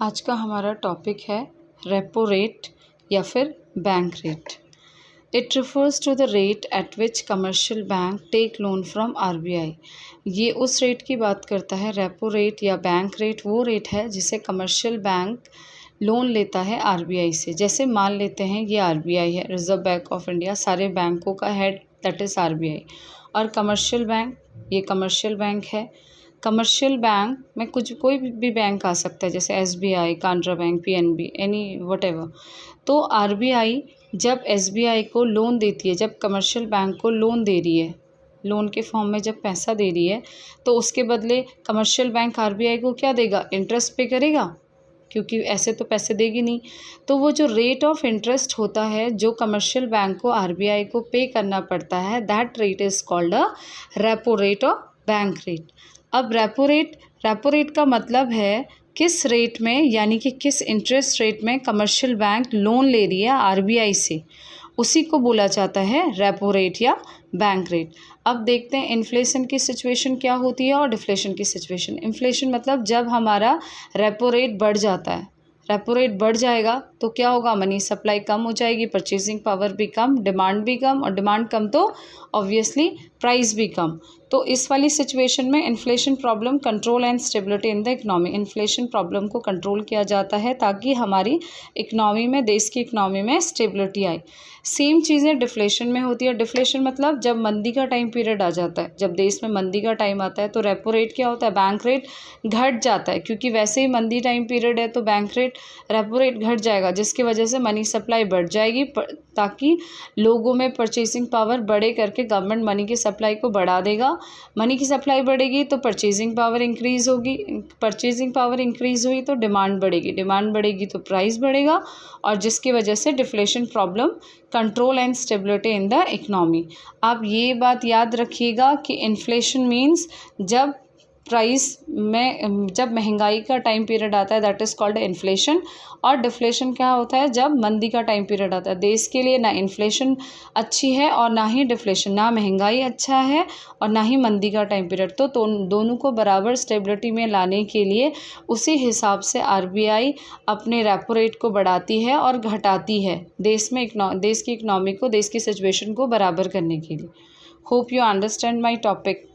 आज का हमारा टॉपिक है रेपो रेट या फिर bank rate. It refers to the rate at which commercial bank take loan from RBI. ये उस रेट की बात करता है, रेपो रेट या बैंक रेट वो रेट है जिसे कमर्शियल बैंक लोन लेता है आरबीआई से। जैसे मान लेते हैं ये आरबीआई है, रिजर्व बैंक ऑफ इंडिया, सारे बैंकों का हेड दैट इज़ आरबीआई। और कमर्शियल बैंक, ये कमर्शियल बैंक है। कमर्शियल बैंक में कुछ कोई भी बैंक आ सकता है, जैसे SBI, Canara bank, PNB, any whatever. तो आरबीआई जब एसबीआई को लोन देती है, जब कमर्शियल बैंक को लोन दे रही है, लोन के फॉर्म में जब पैसा दे रही है, तो उसके बदले कमर्शियल बैंक आरबीआई को क्या देगा? इंटरेस्ट पे करेगा, क्योंकि ऐसे तो पैसे देगी नहीं। तो वो जो रेट ऑफ इंटरेस्ट होता है जो कमर्शियल बैंक को आरबीआई को पे करना पड़ता है, that rate is called a repo rate और बैंक रेट। अब रेपो रेट का मतलब है किस रेट में, यानी कि किस इंटरेस्ट रेट में कमर्शियल बैंक लोन ले रही है आरबीआई से, उसी को बोला जाता है रेपो रेट या बैंक रेट। अब देखते हैं इन्फ्लेशन की सिचुएशन क्या होती है और डिफ्लेशन की सिचुएशन। इन्फ्लेशन मतलब जब हमारा रेपो रेट बढ़ जाता है, रेपो रेट बढ़ जाएगा तो क्या होगा? मनी सप्लाई कम हो जाएगी, परचेजिंग पावर भी कम, डिमांड भी कम, और डिमांड कम तो ऑब्वियसली प्राइस भी कम। तो इस वाली सिचुएशन में inflation problem, control and stability in the economy. Inflation problem को कंट्रोल किया जाता है ताकि हमारी इकोनॉमी में, देश की इकोनॉमी में स्टेबिलिटी आए। सेम चीज़ें डिफ्लेशन में होती है। डिफ्लेशन मतलब जब मंदी का टाइम पीरियड आ जाता है, जब देश में मंदी का टाइम आता है तो रेपो रेट क्या होता है? बैंक रेट घट जाता है, क्योंकि वैसे ही मंदी टाइम पीरियड है तो बैंक रेट, रेपो रेट घट जाएगा, जिसकी वजह से मनी सप्लाई बढ़ जाएगी, ताकि लोगों में परचेसिंग पावर बढ़े करके गवर्नमेंट मनी की सप्लाई को बढ़ा देगा। मनी की सप्लाई बढ़ेगी तो परचेजिंग पावर इंक्रीज़ होगी, परचेजिंग पावर इंक्रीज़ हुई तो डिमांड बढ़ेगी, डिमांड बढ़ेगी तो प्राइस बढ़ेगा, और जिसकी वजह से deflation problem, control and stability in the economy. आप ये बात याद रखिएगा कि इन्फ्लेशन मीन्स जब प्राइस में, जब महंगाई का टाइम पीरियड आता है, दैट इज़ कॉल्ड इन्फ्लेशन। और डिफ्लेशन क्या होता है? जब मंदी का टाइम पीरियड आता है। देश के लिए ना इन्फ्लेशन अच्छी है और ना ही डिफ्लेशन, ना महंगाई अच्छा है और ना ही मंदी का टाइम पीरियड। तो दोनों को बराबर स्टेबिलिटी में लाने के लिए उसी हिसाब से आरबीआई अपने रेपो रेट को बढ़ाती है और घटाती है, देश की इकोनॉमी को, देश की सिचुएशन को बराबर करने के लिए। Hope you understand my topic.